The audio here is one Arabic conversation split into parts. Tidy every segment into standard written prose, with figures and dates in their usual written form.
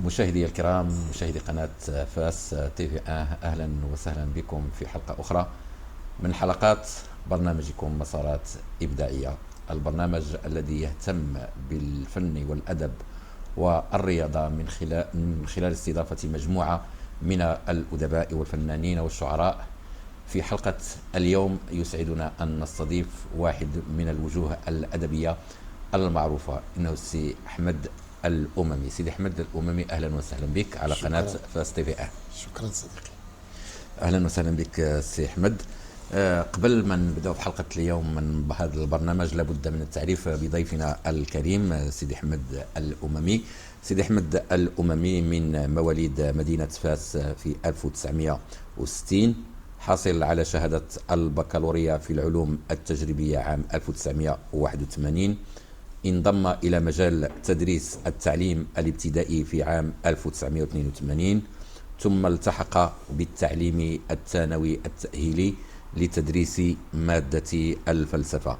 مشاهدي الكرام، مشاهدي قناة فاس تي في أهلا وسهلا بكم في حلقة أخرى من حلقات برنامجكم مسارات إبداعية، البرنامج الذي يهتم بالفن والأدب والرياضة من خلال استضافة مجموعة من الأدباء والفنانين والشعراء. في حلقة اليوم يسعدنا أن نستضيف واحد من الوجوه الأدبية المعروفة، إنه السي أحمد الأممي. سيدي أحمد الأممي، أهلا وسهلا بك على قناة فاس تي في. شكرا صديقي. أهلا وسهلا بك سي أحمد. قبل ما نبدأ في حلقة اليوم من هذا البرنامج لابد من التعريف بضيفنا الكريم سيدي أحمد الأممي. سيدي أحمد الأممي من مواليد مدينة فاس في 1960، حاصل على شهادة البكالوريا في العلوم التجريبية عام 1981. انضم إلى مجال تدريس التعليم الابتدائي في عام 1982، ثم التحق بالتعليم الثانوي التأهيلي لتدريس مادة الفلسفة.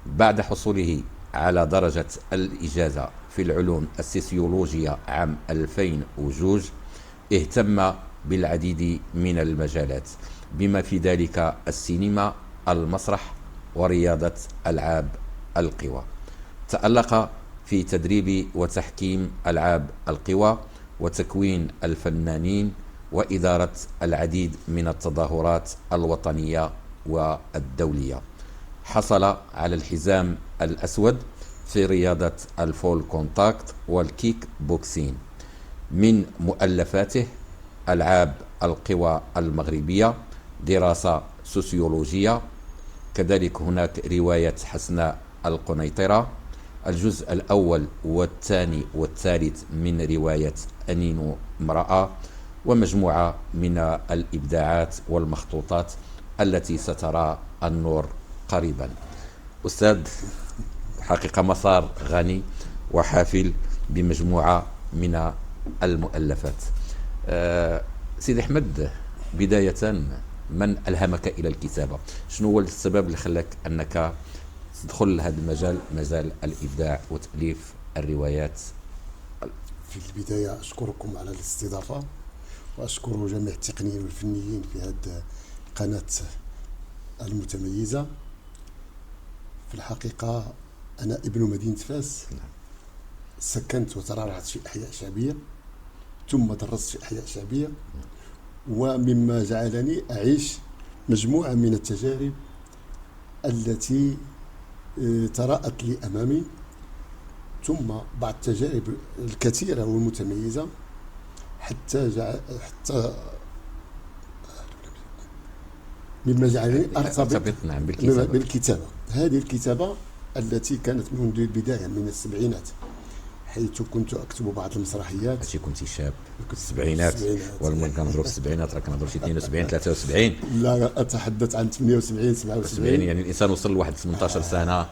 بعد حصوله على درجة الإجازة في العلوم السيسيولوجية عام 2002، اهتم بالعديد من المجالات بما في ذلك السينما، المسرح، ورياضة ألعاب القوى. تألق في تدريب وتحكيم ألعاب القوى وتكوين الفنانين وإدارة العديد من التظاهرات الوطنية والدولية. حصل على الحزام الأسود في رياضة الفول كونتاكت والكيك بوكسين. من مؤلفاته ألعاب القوى المغربية، دراسة سوسيولوجية، كذلك هناك رواية حسناء القنيطرة، الجزء الأول والثاني والثالث من رواية أنين امرأة، ومجموعة من الإبداعات والمخطوطات التي سترى النور قريبا. أستاذ، حقيقة مسار غني وحافل بمجموعة من المؤلفات. سيدي أحمد، بداية من ألهمك إلى الكتابة؟ شنو هو السبب اللي خلاك أنك تدخل هذا المجال، مجال الإبداع وتأليف الروايات؟ في البداية أشكركم على الاستضافة، وأشكر جميع التقنيين والفنيين في هذه القناة المتميزة. في الحقيقة أنا ابن مدينة فاس، سكنت وترعرعت في أحياء شعبية، ثم درست في أحياء شعبية، ومما جعلني أعيش مجموعة من التجارب التي تراءت لي أمامي، ثم بعض التجارب الكثيرة والمتميزة حتى مما جعلني أرتبط بالكتابة. هذه الكتابة التي كانت منذ البداية من السبعينات، حيث كنت أكتب بعض المسرحيات. هادشي كنت شاب في السبعينات، ولما كنهضروا في السبعينات راه كنهضروا شي 72 73. لا، أتحدث عن 78 77. يعني الإنسان وصل لواحد 18 سنة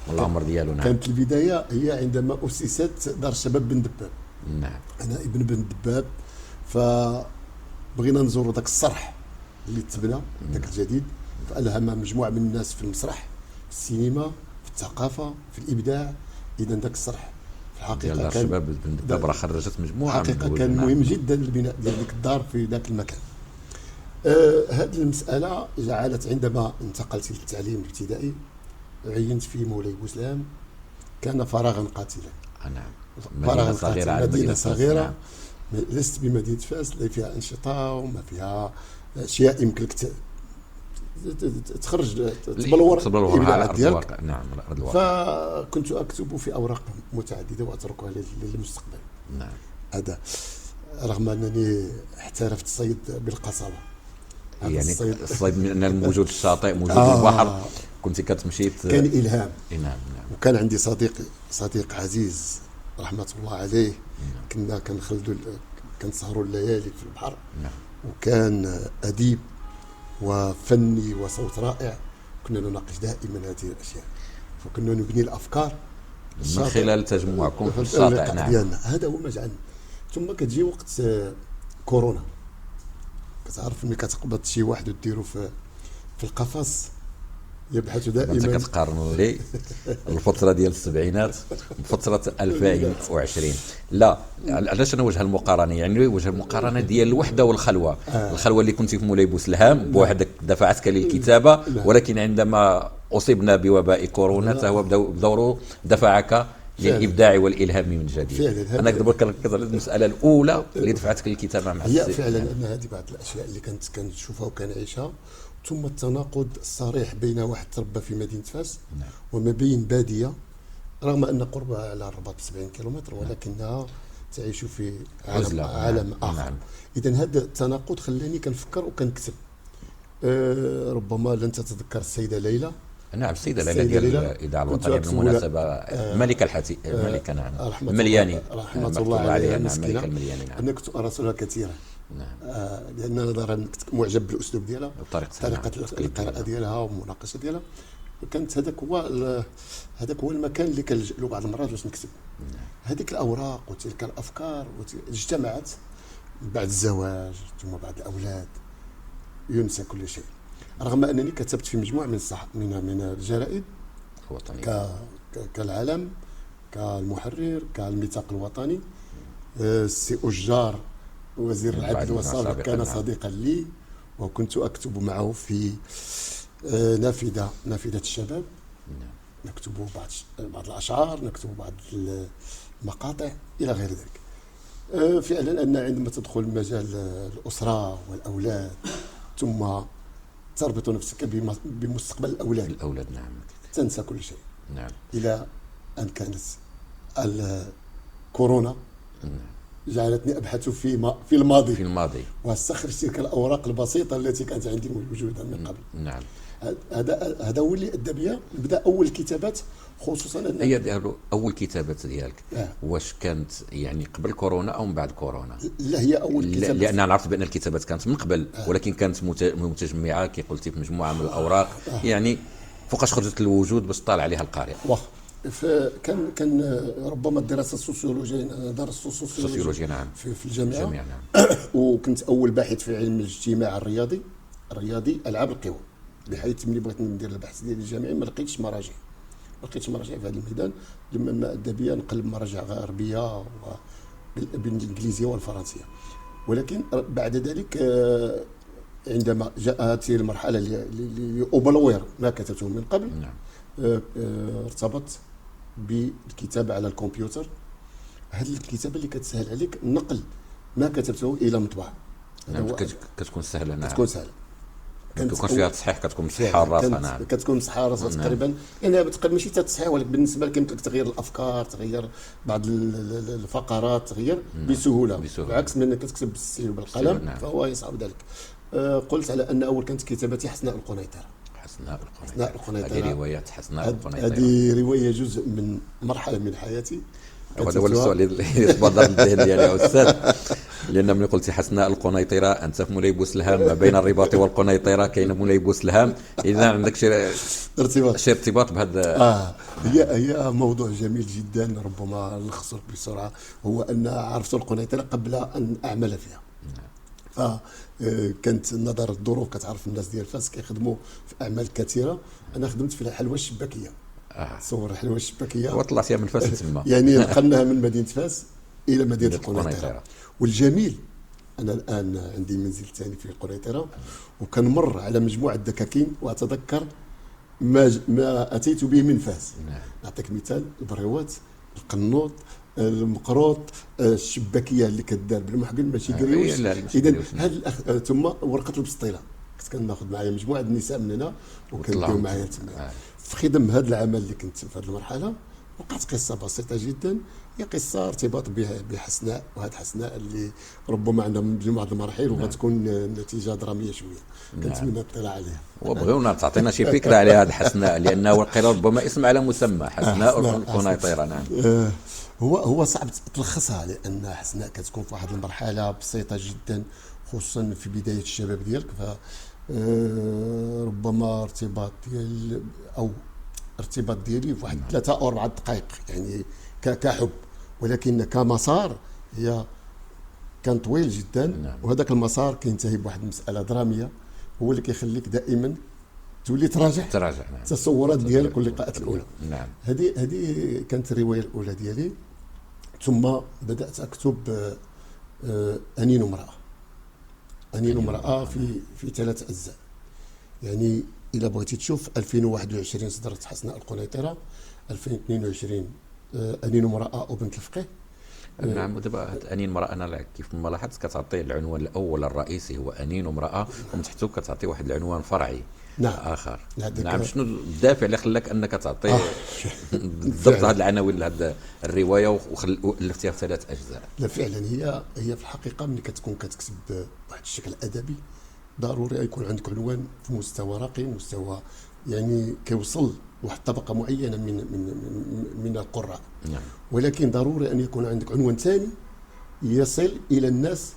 من العمر ديالو. نعم. كانت البداية هي عندما أسست دار الشباب بن دباب. نعم. أنا ابن بن دباب، فبغينا نزوروا ذاك الصرح اللي تبنى ذاك الجديد، فألهم مجموعة من الناس في المسرح، في السينما، في الثقافة، في الإبداع. إذا ذاك الصرح في الحقيقة كان الشباب بن دباب راه خرجت مجموعة. حقيقة كان مهم جدا البناء ديال ذيك الدار في ذاك المكان. هذه المسألة جعلت عندما انتقلت للتعليم الابتدائي عينت في مولاي بوسلام، كان فراغا قاتلا. نعم. مدينة صغيرة، مدينة صغيرة. نعم. لست بمدينة فاس اللي فيها أنشطة وما فيها أشياء يمكنك تخرج تبلور على ديالك. نعم. فكنت أكتب في أوراق متعددة وأتركها للمستقبل. نعم. هذا رغم أنني احترفت الصيد بالقصبة. يعني الصيد من الموجود في الشاطئ، موجود في البحر، كنت كتمشي كان إلهام. نعم. وكان عندي صديق عزيز رحمة الله عليه. كنا كنسهروا الليالي في البحر. وكان أديب وفني وصوت رائع. كنا نناقش دائما هذه الأشياء، فكنا نبني الأفكار من خلال تجمعكم في الشاطئ. نعم. هذا هو ما جعلنا. ثم كتجي وقت كورونا، كتعرف ملي كتقبض شي واحد وديرو في القفص، يبحث انت دائما. كتقارن لي الفتره ديال السبعينات بفتره 2020. لا، علاش انا وجه المقارنه؟ يعني وجه المقارنه ديال الوحده والخلوه. الخلوه اللي كنت في مولاي بوسلهام بوحدك دفعتك للكتابه، ولكن عندما اصبنا بوباء كورونا فهو بدوره دفعك للابداع والالهام من جديد. انا دابا كنركز على المساله الاولى اللي دفعتك للكتابه مع هي فعلا ان هذه بعض الاشياء اللي كنشوفها وكنعيشها، ثم التناقض الصريح بين واحد تربى في مدينه فاس وما بين باديه، رغم ان قربها على الرباط 70 كيلومتر، ولكنها تعيش في عالم اخر. اذا هذا التناقض خلاني كنفكر وكنكتب. ربما لن تتذكر السيده ليلى. نعم، السيدة ليلى ديال الإذاعة الوطنية بالمناسبة، ملكة الحتي، الملكة نعم، الملياني رحمة الله عليها المسكينة، نعم، الملياني نعم. أنا كنت أراسلها كثيرا، نعم، لأن نظرا كنت معجب بالأسلوب ديالها طريقة القراءة ديالها والمناقشة ديالها. كانت هذاك هو المكان اللي كنلجأ له بعض المرات باش نكتب. هذيك الأوراق وتلك الأفكار اجتمعت بعد الزواج ثم بعد الأولاد، ينسى كل شيء. رغم انني كتبت في مجموعه من الجرائد الوطنيه كالعالم، كالمحرر، كالميثاق الوطني. السي أجار وزير العدل والسابق كان صديقا لي، وكنت اكتب معه في نافذه الشباب. نكتب بعض الاشعار، نكتب بعض المقاطع الى غير ذلك. فعلا ان عندما تدخل مجال الاسره والاولاد ثم تربط نفسك بمستقبل الأولاد، نعم، تنسى كل شيء. نعم. إلى أن كانت الكورونا جعلتني أبحث في الماضي واستخرج تلك الأوراق البسيطة التي كانت عندي موجودة من قبل. نعم. هذا هو اللي أدى بيا نبدأ أول كتابات، خصوصا هي أول كتابات ديالك واش كانت يعني قبل كورونا أو من بعد كورونا؟ لا، هي أول كتابات، لأن أنا عرفت بأن الكتابات كانت من قبل، ولكن كانت متجمعة كي قلتي في مجموعة من الأوراق. يعني فوقاش خرجت الوجود باش طال عليها القارئ؟ كان ربما الدراسة السوسيولوجية، درست السوسيولوجيا نعم في الجامعة نعم. وكنت أول باحث في علم الاجتماع الرياضي ألعاب القوى، بحيث ملي بغيت ندير البحث ديالي الجامعي ما لقيتش مراجع في هذا الميدان، لما ادى بيا نقلب مراجع غربيه بالانجليزيه والفرنسيه. ولكن بعد ذلك عندما جاء هذه المرحله اللي أبلور ما كتبته من قبل، ارتبطت بالكتابه على الكمبيوتر. هذه الكتابه اللي كتسهل عليك نقل ما كتبته الى مطبعه. نعم، كتكون سهله. نعم، كتكون سهله، كتكون فيها تصحيح، كتكون مصححه راسها. نعم، كتكون مصححه راسها تقريبا، لانها تقريبا ماشي تصحيح، ولكن بالنسبه لك يمكن تغيير الافكار، تغيير بعض الفقرات، تغيير بسهوله، بعكس من انك تكتب بالسيل وبالقلم. فهو يصعب ذلك. قلت على ان اول كانت كتابتي حسناء القنيطره. هذه روايات حسناء القنيطره، هذه روايه جزء من مرحله من حياتي. هذا هو السؤال اللي يتبادر للذهن ديالي يا استاذ، لان ملي قلتي حسناء القنيطره انت في مولاي بوسلهام، ما بين الرباط والقنيطره كاين مولاي بوسلهام، اذا عندك شي ارتباط بهذا. هي موضوع جميل جدا، ربما نلخصه بسرعه. هو ان عرفت القنيطره قبل ان اعمل فيها. فكانت نظر الظروف، كتعرف الناس ديال فاس كيخدموا في اعمال كثيره. انا خدمت في الحلوى الشباكيه. تصور الحلوى الشباكيه وطلعتيها من فاس تما يعني نقلناها من مدينه فاس الى مدينه القنيطره. والجميل انا الان عندي منزل ثاني في القنيطره، وكنمر على مجموعه دكاكين واتذكر ما اتيت به من فاس. نعطيك مثال: البريوات، القنوط، المقروط، الشباكيه اللي كدار بالمحقن ماشي قريوش. اذا ثم ورقه البسطيله كنت كناخذ معايا مجموعه النساء من هنا وكنديو معايا تما. في خدم هذا العمل اللي كنت في هذه المرحله وقعت قصه بسيطه جدا، هي قصه ارتباط بحسناء، وهذه حسناء اللي ربما عندها من بعض المراحل وغتكون نتيجه دراميه شويه. كنتمنى اطلع عليها. وبغيونا تعطينا شي فكره على هذه حسناء، لانه وقيل ربما اسم على مسمى حسناء القنيطره. نعم. هو صعب تلخصها، لان حسناء كتكون في واحد المرحله بسيطه جدا، خصوصا في بدايه الشباب ديالك. ف ربما ارتباط ديالي في واحد 3 أو 4 دقائق يعني كحب، ولكن كمسار هي كان طويل جدا. وهذاك المسار كينتهي بواحد المساله دراميه، هو اللي كيخليك دائما تولي تراجع نعم. التصورات ديالك واللقاءات الاولى. نعم. هذه كانت الروايه الاولى ديالي. ثم بدات اكتب انين امراه. انين امراه في 3 اجزاء. يعني الا بغيتي تشوف 2021 صدرت حسناء القنيطره، 2022 انين امراه وبنت الفقيه. نعم. ودابا انين امراه انا كيف ما لاحظت كتعطي العنوان الاول الرئيسي هو انين امراه، ومن تحته كتعطي واحد العنوان فرعي نعم. اخر. نعم. شنو الدافع اللي خلاك انك تعطي بالضبط هذه العناوين لهذه الروايه والفتيها في 3 اجزاء؟ لا فعلا هي في الحقيقه ملي كتكون كتكتب بواحد الشكل ادبي ضروري يكون عندك عنوان في مستوى راقي، مستوى يعني كيوصل واحد طبقه معينه من القراء. نعم. ولكن ضروري ان يكون عندك عنوان ثاني يصل الى الناس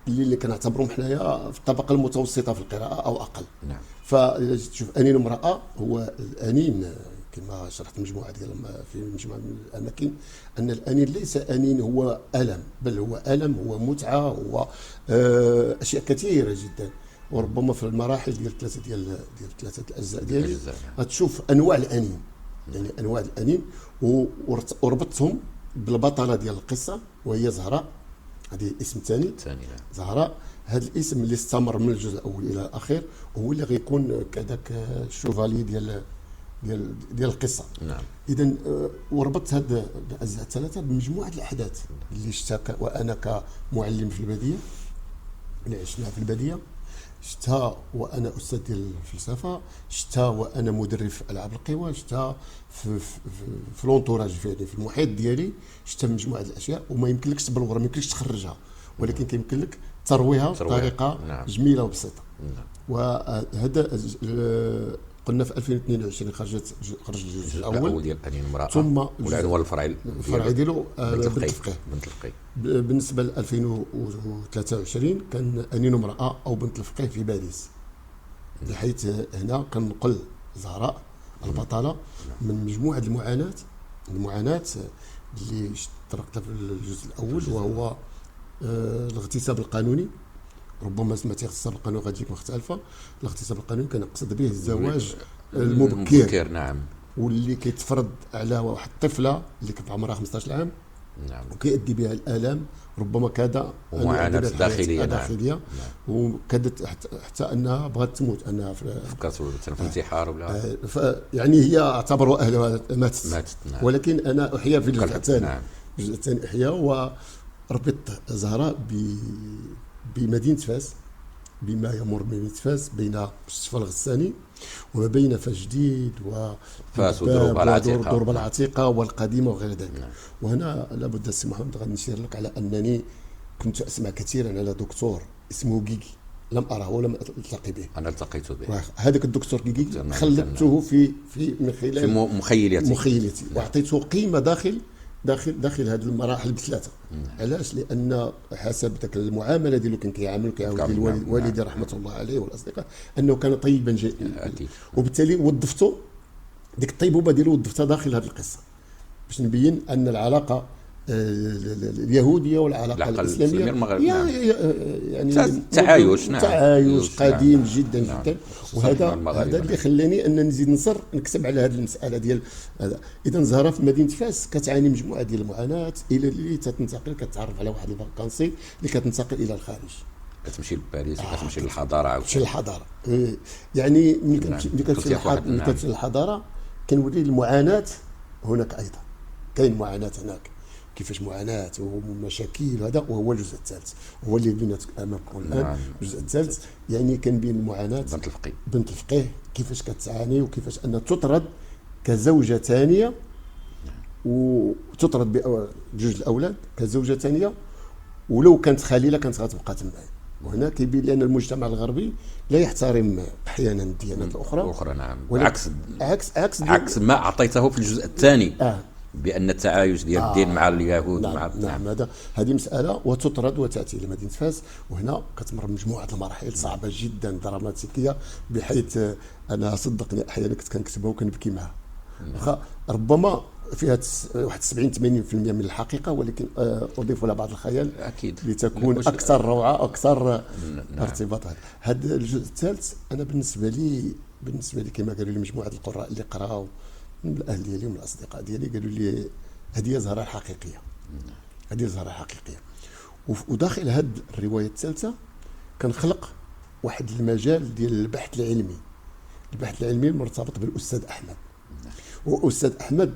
اللي كنعتبرهم حنايا في الطبقه المتوسطه في القراءه او اقل. نعم. فاذا تشوف انين امراه، هو الانين كما شرحت مجموعه في مجموعه من الاماكن ان الانين ليس انين هو الم، بل هو الم، هو متعه، هو اشياء كثيره جدا. وربما في المراحل ديال 3 الاجزاء ديالي غتشوف انواع الانين، يعني انواع الانين، وربطتهم بالبطله ديال القصه وهي زهراء. هذه اسم ثاني زهراء. هذا الاسم اللي استمر من الجزء الاول الى الاخير هو اللي غيكون كذاك الشوفالي ديال القصه. نعم. اذا وربطت هذه الاجزاء الثلاثه بمجموعه الاحداث اللي شفتها وانا كمعلم في الباديه، اللي عشناها في الباديه، شفتها وانا استاذ ديال الفلسفه، شفتها وانا مدرب في العاب القوى، شفتها في لونطوراج في المحيط ديالي، شفتها مجموعه الاشياء وما يمكنلكش تبلورها، ما يمكنلكش تخرجها، ولكن كيمكن لك ترويها بطريقه نعم. جميله وبسيطه. نعم. وهذا قلنا في 2022 خرج الجزء الاول ديال انين امراه، ثم والعنوان الفرعي ديالو بنت الفقيه. بالنسبه ل 2023 كان انين امراه او بنت الفقيه في باريس، بحيث هنا كنقل زهراء البطله من مجموعه المعاناه اللي طرقتها في الجزء الاول، وهو الاغتصاب القانوني. ربما سمعتي اغتصاب القانوني غتجيك مختلفه. الاغتصاب القانوني كنقصد به الزواج المبكر. نعم. واللي كيتفرض على واحد الطفله اللي كانت عمرها 15 عام. نعم. وكيؤدي بها الالام، ربما كذا ومعاناه داخليه. نعم. وكادت حتى انها بغات تموت، انها فكرت في الانتحار ولا يعني هي اعتبروا اهلها ماتت. نعم. ولكن انا احيا في الجزء الثاني. نعم. الجزء الثاني احيا، وربط زهراء بمدينه فاس، بما يمر بمدينه فاس بين مستشفى الغساني وما بين فاس جديد فاس ودربه العتيقه والقديمه وغير ذلك. نعم. وهنا لابد السي محمد غادي نشير لك على انني كنت اسمع كثيرا على دكتور اسمه جيجي، لم اراه ولم التقي به. انا التقيت به. هذاك الدكتور جيجي خلدته في من خلال مخيلتي واعطيته قيمه داخل هذه المراحل بثلاثه. علاش؟ لان حسب ذاك المعامله ديالو كان كيعامل والدي رحمه الله عليه والاصدقاء، انه كان طيبا اكيد، وبالتالي وظفته ديك الطيبوبه ديالو وظفتها داخل هذه القصه باش نبين ان العلاقه اليهوديه والعلاقه الاسلاميه يعني تعايش قديم جدا جدا. وهذا اللي خلاني ان نزيد نكتب على هذه المساله ديال هذا. اذا زهره في مدينه فاس كتعاني مجموعه ديال المعاناه الى اللي تنتقل، كتعرف على واحد الفاكانسي اللي كتنتقل الى الخارج، كتمشي لباريس وكتمشي للحضاره. تمشي للحضاره يعني ملي كتمشي للحضاره كنوري المعاناه هناك ايضا، كاين معاناه هناك، كيفاش معاناه ومشاكل. هذا وهو الجزء الثالث، هو اللي بينات امامكم الان. الجزء الثالث يعني كنبين المعاناه بنت الفقيه كيفاش كتعاني، وكيفاش انها تطرد كزوجه ثانيه، وتطرد بجوج الاولاد كزوجه ثانيه، ولو كانت خليله كانت غتبقى تما. وهنا كيبين لان المجتمع الغربي لا يحترم احيانا الديانات الاخرى. نعم. عكس ما اعطيته في الجزء الثاني. بان التعايش ديال الدين مع اليهود. نعم. هذه مساله. وتطرد وتاتي الى مدينه فاس، وهنا كتمر مجموعه المراحل صعبه جدا دراماتيكيه، بحيث انا صدقني احيانا كنت كنكتبها وكنبكي معها. ربما فيها واحد 70-80% من الحقيقه، ولكن اضيف لها بعض الخيال اكيد لتكون اكثر روعه، اكثر ارتباط. هذا الجزء الثالث انا بالنسبه لي بالنسبه لي كما قالوا لي مجموعه القراء اللي قراوا من الاهل ديالي ومن الاصدقاء ديالي قالوا لي هذه زهره حقيقيه، هذه زهره حقيقيه. وداخل هذه الروايه الثالثه كنخلق واحد المجال ديال البحث العلمي، البحث العلمي المرتبط بالاستاذ احمد. واستاذ احمد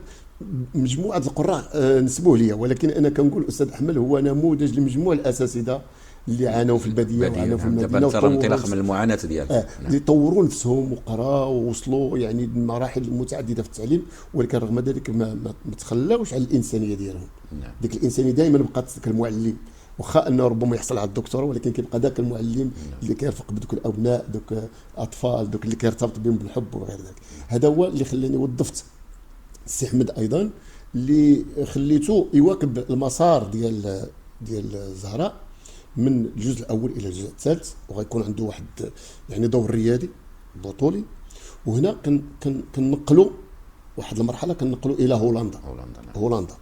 مجموعه القراء نسبوه ليا، ولكن انا كنقول الاستاذ احمد هو نموذج لمجموع الاساتذه اللي عانوا في الباديه وعانوا في المدينه، دابا ترى انطلاق من المعاناه ديالهم اللي طوروا نفسهم وقراوا ووصلوا يعني لمراحل متعدده في التعليم، ولكن رغم ذلك ما تخلاوش على الانسانيه ديالهم. ديك الانسانيه دائما بقات ذاك المعلم، واخا انه ربما يحصل على الدكتوراه، ولكن كيبقى ذاك المعلم اللي كيرفق بدوك الابناء، دوك الاطفال، دوك اللي كيرتبط بهم بالحب وغير ذلك. هذا هو اللي خلاني وظفت السي احمد ايضا، اللي خليته يواكب المسار ديال زهراء من الجزء الاول الى الجزء الثالث، وغيكون عنده واحد يعني دور ريادي بطولي. وهنا كنقلوا واحد المرحله، كنقلوا الى هولندا.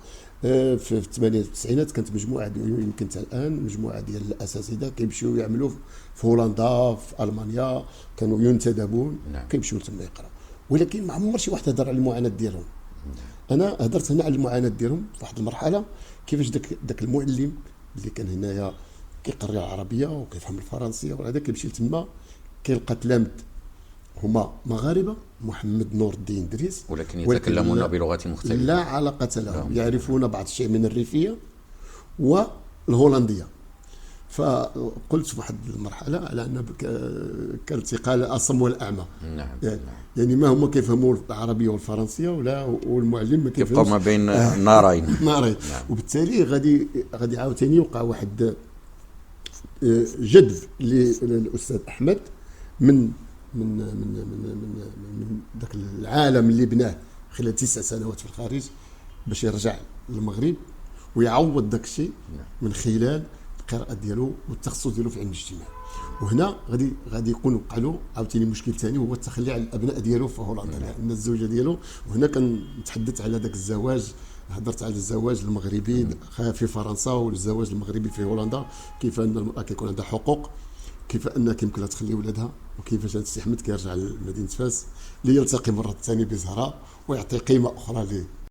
في الثمانينات والتسعينات كانت مجموعه يمكن حتى الان مجموعه ديال الاساتذه كيمشيو يعملوا في هولندا، في المانيا، كانوا ينتدبون كيمشيو تما يقراو، ولكن ما عمر شي واحد هضر على المعاناه ديالهم. انا هضرت هنا على المعاناه ديالهم في واحد المرحله، كيفاش داك المعلم اللي كان هنايا كيقرا العربيه وكيفهم الفرنسيه وهذا كيمشي لتما كيلقى تلامذ هما مغاربه، محمد نور الدين ادريس، ولكن يتكلمون بلغات مختلفه لا علاقه لهم، يعرفون بعض الشيء من الريفيه والهولنديه. فقلت في واحد المرحله على ان كالتقاء الاصم والاعمى. نعم. يعني ما هما كيفهموا العربيه والفرنسيه والمعلم ما كيفهمش، يبقى ما بين نارين. نعم. وبالتالي غادي عاوتاني يوقع واحد جذب للاستاذ احمد من ذاك العالم اللي بناه خلال 9 سنوات في الخارج، باش يرجع للمغرب ويعوض داك الشيء من خلال القراءه ديالو والتخصص ديالو في علم الاجتماع. وهنا غادي يكون وقع له عاوتاني مشكل ثاني، هو التخلي على الابناء ديالو في هولندا، لان الزوجه ديالو. وهنا كنتحدث على ذاك الزواج، هضرت على الزواج المغربي في فرنسا والزواج المغربي في هولندا، كيف ان المراه كيكون عندها حقوق، كيف ان كيمكن لها تخلي ولادها، وكيفاش هذا السي احمد كيرجع لمدينه فاس ليلتقي مره ثانيه بزهراء ويعطي قيمه اخرى